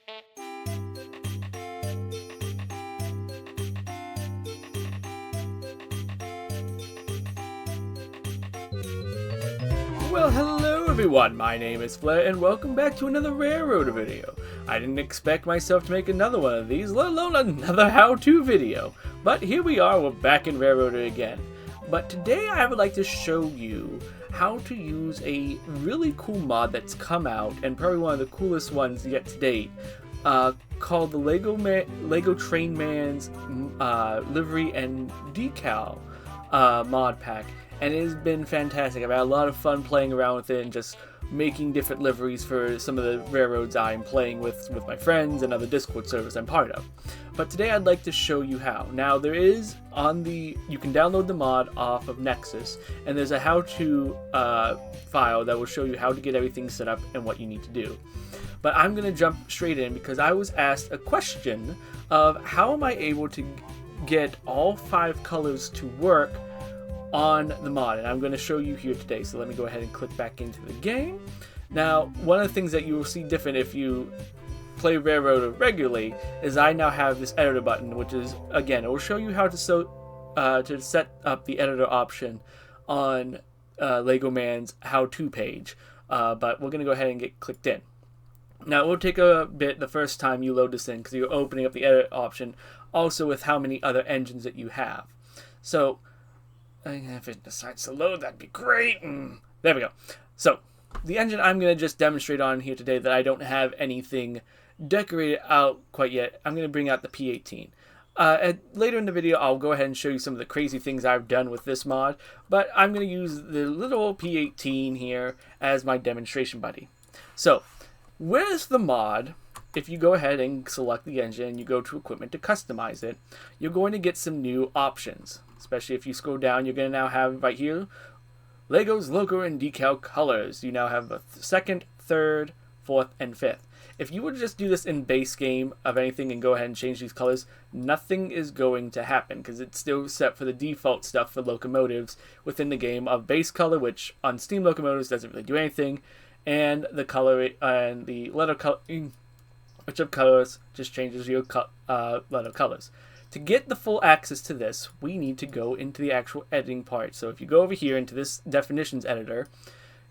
Well, hello everyone, my name is Flair and welcome back to another Railroader video. I didn't expect myself to make another one of these, let alone another how-to video. But here we are, we're back in Railroader again. But today I would like to show you how to use a really cool mod that's come out, and probably one of the coolest ones yet to date, called the Lego Train Man's Livery and Decal mod pack. And it has been fantastic. I've had a lot of fun playing around with it and just making different liveries for some of the railroads I'm playing with my friends and other Discord servers I'm part of. But today I'd like to show you how. Now there is you can download the mod off of Nexus, and there's a how-to file that will show you how to get everything set up and what you need to do. But I'm going to jump straight in because I was asked a question of how am I able to get all 5 colors to work on the mod, and I'm going to show you here today. So let me go ahead and click back into the game. Now, one of the things that you will see different if you play Railroader regularly is I now have this editor button, which is, again, it will show you how to set up the editor option on Lego Man's how-to page, but we're going to go ahead and get clicked in. Now, it will take a bit the first time you load this in because you're opening up the edit option, also with how many other engines that you have. So if it decides to load, that'd be great. There we go. So, the engine I'm going to just demonstrate on here today that I don't have anything decorated out quite yet, I'm going to bring out the P18. Later in the video, I'll go ahead and show you some of the crazy things I've done with this mod, but I'm going to use the little P18 here as my demonstration buddy. So, with the mod, if you go ahead and select the engine and you go to equipment to customize it, you're going to get some new options. Especially if you scroll down, you're going to now have right here, Lego's logo and decal colors. You now have a second, third, fourth, and fifth. If you were to just do this in base game of anything and go ahead and change these colors, nothing is going to happen because it's still set for the default stuff for locomotives within the game of base color, which on Steam locomotives doesn't really do anything, and the color and the letter color, which of colors just changes your letter colors. To get the full access to this, we need to go into the actual editing part. So if you go over here into this definitions editor,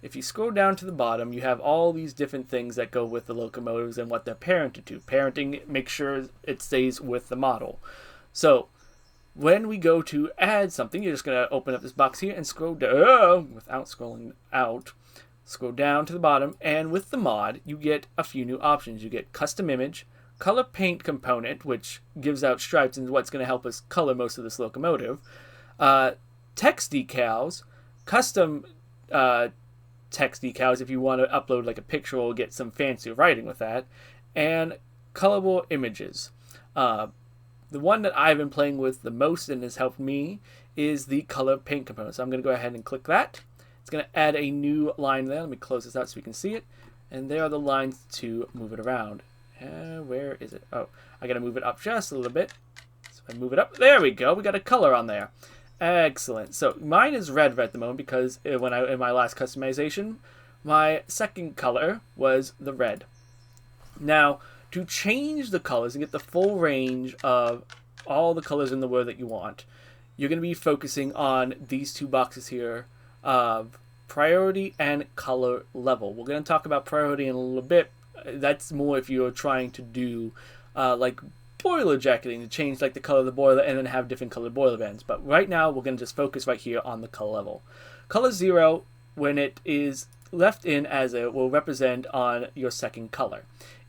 if you scroll down to the bottom, you have all these different things that go with the locomotives and what they're parented to. Parenting makes sure it stays with the model. So when we go to add something, you're just going to open up this box here and scroll down, without scrolling out, scroll down to the bottom, and with the mod, you get a few new options. You get custom image, color paint component, which gives out stripes and what's going to help us color most of this locomotive, text decals, custom text decals if you want to upload like a picture or get some fancy writing with that, and colorable images. The one that I've been playing with the most and has helped me is the color paint component. So I'm going to go ahead and click that. It's going to add a new line there. Let me close this out so we can see it. And there are the lines to move it around. Where is it? Oh, I gotta move it up just a little bit. So I move it up. There we go. We got a color on there. Excellent. So mine is red at the moment because in my last customization, my second color was the red. Now, to change the colors and get the full range of all the colors in the world that you want, you're going to be focusing on these two boxes here of priority and color level. We're going to talk about priority in a little bit. That's more if you're trying to do like boiler jacketing, to change like the color of the boiler and then have different colored boiler bands. But right now we're going to just focus right here on the color level. Color 0, when it is left in as it will represent on your second color.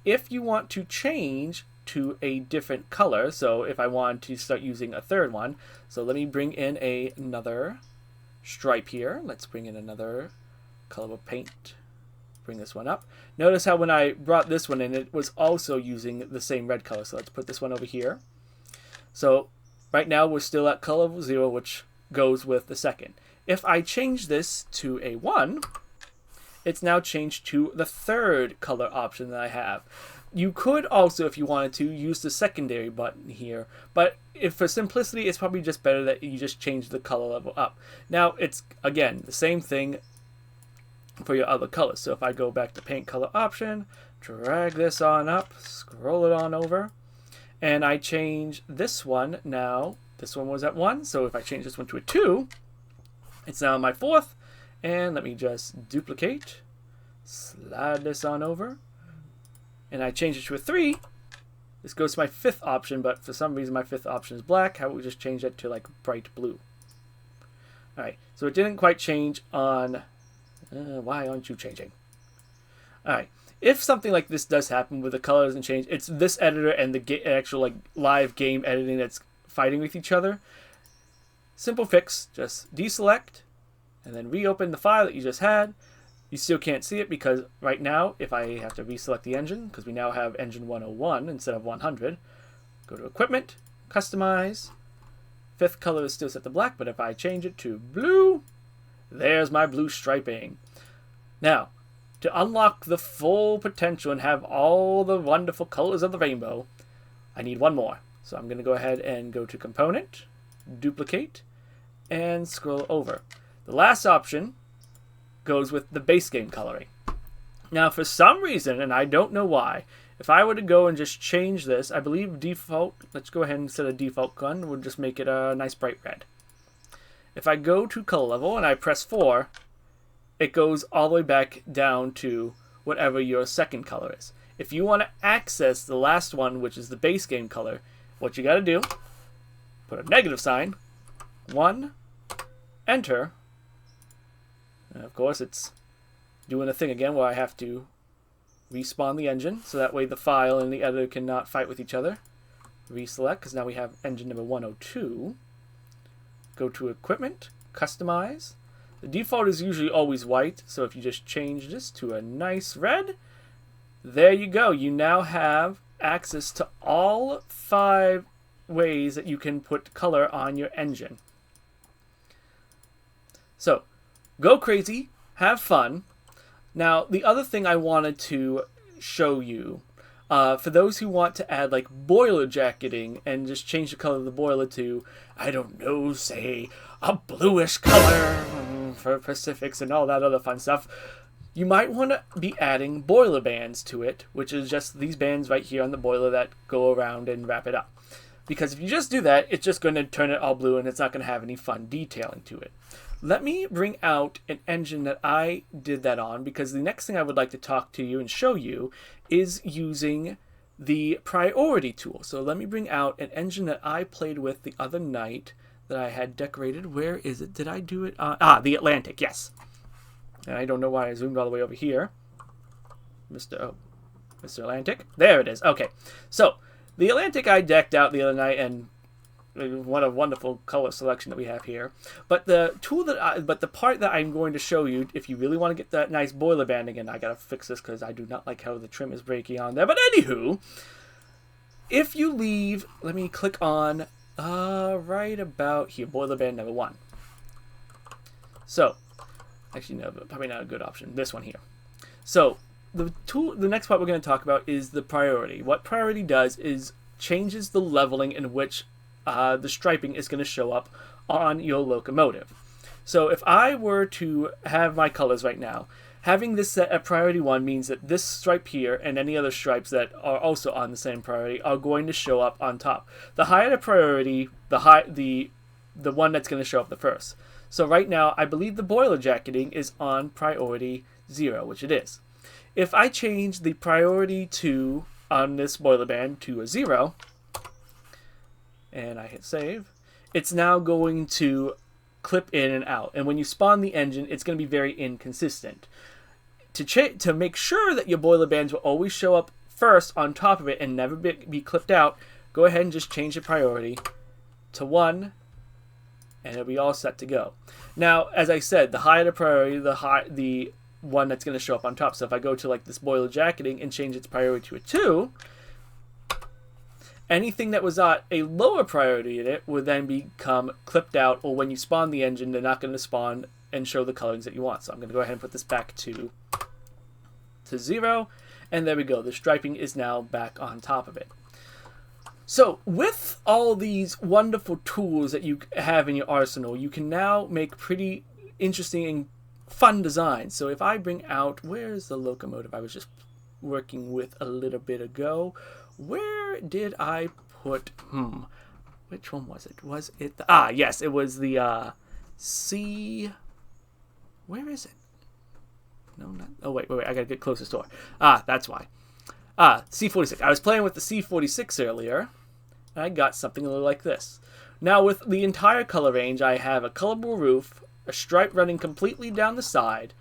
If you want to change to a different color, so if I want to start using a third one, so let me bring in another stripe here. Let's bring in another color of paint. Bring this one up. Notice how when I brought this one in, it was also using the same red color. So let's put this one over here. So right now we're still at color 0, which goes with the second. If I change this to a 1, it's now changed to the third color option that I have. You could also, if you wanted to, use the secondary button here, but if for simplicity, it's probably just better that you just change the color level up. Now, it's, again, the same thing for your other colors. So if I go back to paint color option, drag this on up, scroll it on over, and I change this one now. This one was at 1, so if I change this one to a 2, it's now my 4th. And let me just duplicate, slide this on over, and I change it to a 3. This goes to my 5th option, but for some reason my 5th option is black. How about we just change that to like bright blue? Alright, so it didn't quite change on... why aren't you changing? Alright, if something like this does happen where the color doesn't change, it's this editor and the actual like live game editing that's fighting with each other. Simple fix, just deselect and then reopen the file that you just had. You still can't see it because right now, if I have to reselect the engine, because we now have engine 101 instead of 100, go to Equipment, Customize. 5th color is still set to black, but if I change it to blue, there's my blue striping. Now, to unlock the full potential and have all the wonderful colors of the rainbow, I need one more. So I'm going to go ahead and go to Component, Duplicate, and scroll over. The last option goes with the base game coloring. Now, for some reason, and I don't know why, if I were to go and just change this, I believe default, let's go ahead and set a default gun, we'll just make it a nice bright red. If I go to color level and I press 4, it goes all the way back down to whatever your second color is. If you want to access the last one, which is the base game color, what you got to do, put a negative sign, 1, enter. And of course, it's doing a thing again where I have to respawn the engine, so that way the file and the editor cannot fight with each other. Reselect, because now we have engine number 102. Go to Equipment, Customize. The default is usually always white, so if you just change this to a nice red, there you go. You now have access to all 5 ways that you can put color on your engine. So, go crazy, have fun. Now, the other thing I wanted to show you, for those who want to add like boiler jacketing and just change the color of the boiler to, I don't know, say a bluish color for Pacifics and all that other fun stuff, you might want to be adding boiler bands to it, which is just these bands right here on the boiler that go around and wrap it up. Because if you just do that, it's just going to turn it all blue and it's not going to have any fun detailing to it. Let me bring out an engine that I did that on, because the next thing I would like to talk to you and show you is using the priority tool. So let me bring out an engine that I played with the other night that I had decorated. Where is it? Did I do it? The Atlantic, yes. And I don't know why I zoomed all the way over here. Mr. Atlantic. There it is. Okay. So, the Atlantic I decked out the other night, and what a wonderful color selection that we have here. But the tool the part that I'm going to show you, if you really want to get that nice boiler band again, I gotta fix this because I do not like how the trim is breaking on there. But anywho, if you leave, let me click on right about here, boiler band number 1. So, actually no, probably not a good option. This one here. So the next part we're going to talk about is the priority. What priority does is changes the leveling in which the striping is going to show up on your locomotive. So if I were to have my colors right now, having this set at priority 1 means that this stripe here and any other stripes that are also on the same priority are going to show up on top. The higher the priority, the one that's going to show up the first. So right now, I believe the boiler jacketing is on priority 0, which it is. If I change the priority to on this boiler band to a 0, and I hit save, it's now going to clip in and out. And when you spawn the engine, it's going to be very inconsistent. To make sure that your boiler bands will always show up first on top of it and never be clipped out, go ahead and just change the priority to 1, and it'll be all set to go. Now, as I said, the higher the priority, the one that's going to show up on top. So if I go to like this boiler jacketing and change its priority to a 2, anything that was at a lower priority in it would then become clipped out, or when you spawn the engine, they're not going to spawn and show the colorings that you want. So I'm going to go ahead and put this back to 0, and there we go. The striping is now back on top of it. So with all these wonderful tools that you have in your arsenal, you can now make pretty interesting and fun designs. So if I bring out, where's the locomotive I was just working with a little bit ago. Where did I put, which one was it? Was it, yes, it was the, C, where is it? No, not, oh, wait, I gotta get closest to her. That's why. C46. I was playing with the C46 earlier, and I got something a little like this. Now, with the entire color range, I have a colorable roof, a stripe running completely down the side,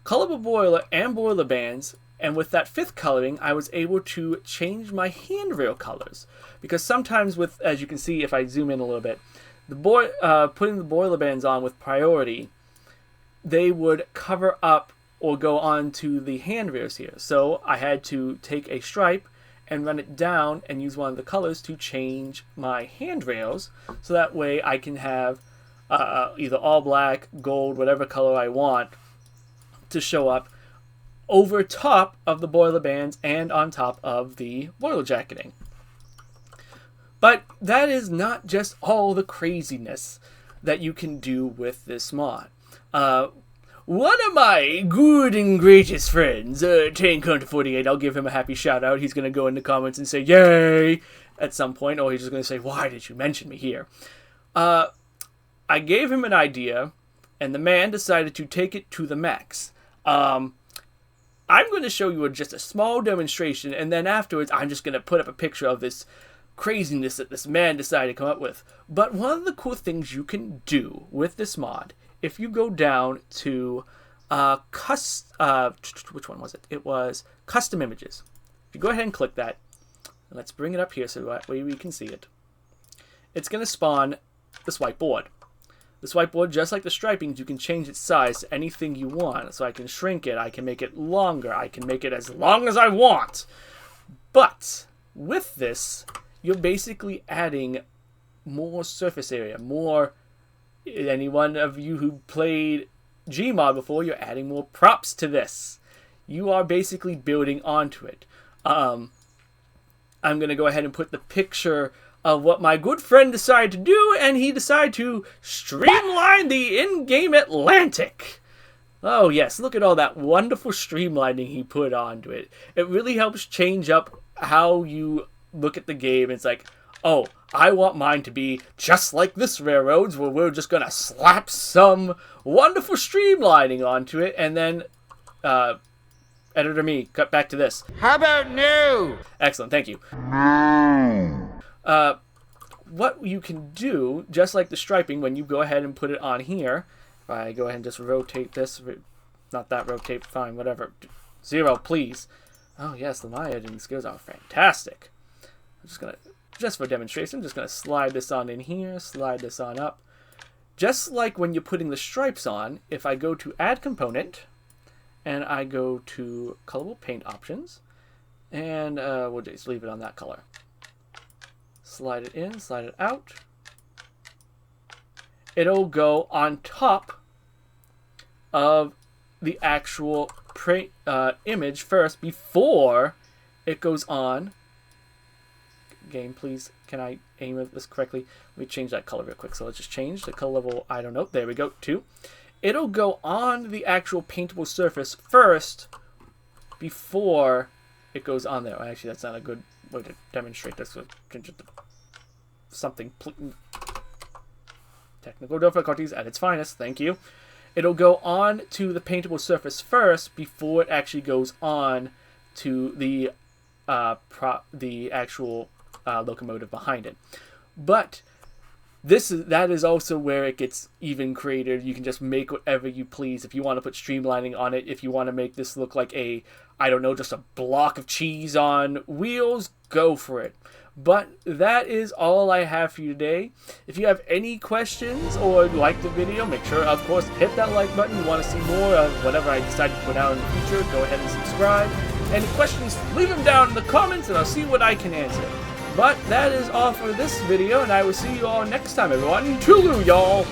colorable boiler and boiler bands, and with that 5th coloring, I was able to change my handrail colors. Because sometimes with, as you can see if I zoom in a little bit, putting the boiler bands on with priority, they would cover up or go on to the handrails here. So I had to take a stripe and run it down and use one of the colors to change my handrails, so that way I can have either all black, gold, whatever color I want to show up over top of the boiler bands and on top of the boiler jacketing. But that is not just all the craziness that you can do with this mod. One of my good and greatest friends, Tank Hunter 48, I'll give him a happy shout out. He's going to go in the comments and say, yay, at some point, or he's just going to say, why did you mention me here? I gave him an idea, and the man decided to take it to the max. I'm going to show you just a small demonstration, and then afterwards, I'm just going to put up a picture of this craziness that this man decided to come up with. But one of the cool things you can do with this mod, if you go down to which one was it? It was custom images. If you go ahead and click that, and let's bring it up here so that way we can see it. It's going to spawn this whiteboard. This whiteboard, just like the stripings, you can change its size to anything you want. So I can shrink it, I can make it longer, I can make it as long as I want. But with this, you're basically adding more surface area, more. Any one of you who played Gmod before, you're adding more props to this. You are basically building onto it. I'm going to go ahead and put the picture of what my good friend decided to do, and he decided to streamline the in-game Atlantic. Oh yes, look at all that wonderful streamlining he put onto it. It really helps change up how you look at the game. It's like, oh, I want mine to be just like this Railroads, where we're just going to slap some wonderful streamlining onto it, and then, editor me, cut back to this. How about no? Excellent, thank you. What you can do, just like the striping, when you go ahead and put it on here, if I go ahead and just rotate this, not that rotate, fine, whatever, 0, please. Oh yes, my editing skills are fantastic. I'm just going to, just for demonstration, I'm just going to slide this on in here, slide this on up. Just like when you're putting the stripes on, if I go to Add Component, and I go to Colorable Paint Options, and we'll just leave it on that color. Slide it in, slide it out. It'll go on top of the actual image first before it goes on. Game, please, can I aim at this correctly? Let me change that color real quick. So let's just change the color level, I don't know, there we go, 2. It'll go on the actual paintable surface first before it goes on there. Actually, that's not a good way to demonstrate this. So change it to something. Technical difficulties at its finest, thank you. It'll go on to the paintable surface first before it actually goes on to the actual locomotive behind it. But that is also where it gets even creative. You can just make whatever you please. If you want to put streamlining on it, if you want to make this look like a, I don't know, just a block of cheese on wheels, go for it. But that is all I have for you today. If you have any questions or like the video, make sure, of course, hit that like button. You want to see more of whatever I decide to put out in the future, go ahead and subscribe. Any questions, leave them down in the comments and I'll see what I can answer. But that is all for this video, and I will see you all next time, everyone. Toodaloo, y'all!